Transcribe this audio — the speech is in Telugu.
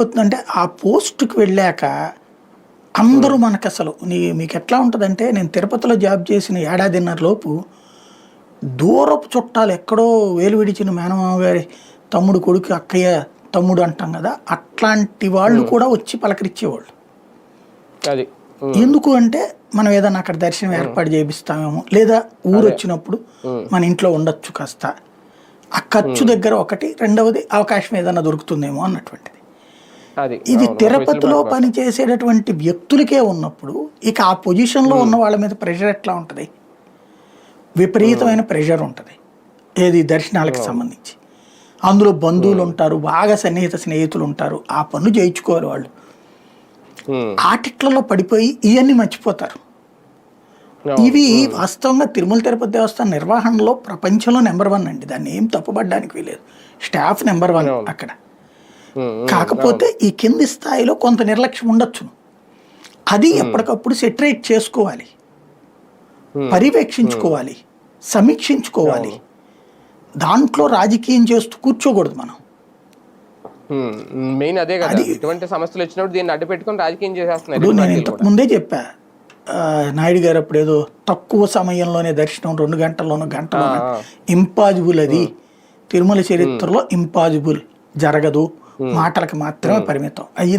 అవుతుందంటే ఆ పోస్ట్‌కి వెళ్ళాక అందరూ మనకసలు మీకు ఎట్లా ఉంటదంటే, నేను తిరుపతిలో జాబ్ చేసిన ఏడాదిన్నర లోపు దూరపు చుట్టాలు ఎక్కడో వేలు విడిచిన మేనమామ గారి తమ్ముడు కొడుకు, అక్కయ్య తమ్ముడు అంటాం గదా! అట్లాంటి వాళ్ళు కూడా వచ్చి పలకరించేవాళ్ళు. అది. ఎందుకు అంటే, మనం ఏదన్నా అక్కడ దర్శనం ఏర్పాటు చేపిస్తామేమో, లేదా ఊరొచ్చినప్పుడు మన ఇంట్లో ఉండొచ్చు కాస్త. ఆ ఖర్చు దగ్గర ఒకటి, రెండవది అవకాశం ఏదన్నా దొరుకుతుందేమో అన్నటువంటిది. ఇది తిరుపతిలో పనిచేసేటటువంటి వ్యక్తులకే ఉన్నప్పుడు, ఇక ఆ పొజిషన్‌లో ఉన్న వాళ్ళ మీద ప్రెషర్ ఎట్లా ఉంటది? విపరీతమైన ప్రెషర్ ఉంటది. ఏది దర్శనాలకు సంబంధించి. అందులో బంధువులుంటారు, బాగా సన్నిహిత స్నేహితులుంటారు. ఆ పనులు చేయించుకోవాలి వాళ్ళు. ఆటిట్లలో పడిపోయి ఇవన్నీ మర్చిపోతారు. ఇవి వాస్తవంగా తిరుమల తిరుపతి దేవస్థానం నిర్వహణలో ప్రపంచంలో నెంబర్ 1 అండి. దాన్ని ఏం తప్పుపడడానికి వీలేదు. స్టాఫ్ నెంబర్ 1 అక్కడ. కాకపోతే ఈ కింది స్థాయిలో కొంత నిర్లక్ష్యం ఉండొచ్చును. అది ఎప్పటికప్పుడు సెటరేట్ చేసుకోవాలి, పర్యవేక్షించుకోవాలి, సమీక్షించుకోవాలి. దాంట్లో రాజకీయం చేస్తూ కూర్చోకూడదు మనం. మెయిన్ అదే కదా, ఇటువంటి సమస్యలు వచ్చినప్పుడు దీన్ని అడ్డు పెట్టుకొని రాజకీయం చేసేస్తున్నారు. నేను ఇంతకు ముందే చెప్పా, నాయుడు గారు అప్పుడు ఏదో తక్కువ సమయంలోనే దర్శనం 2 గంటల్లోనూ గంటలోనూ ఇంపాసిబుల్. అది తిరుమల చరిత్రలో ఇంపాసిబుల్, జరగదు, మాటలకు మాత్రమే పరిమితం అయ్యింది.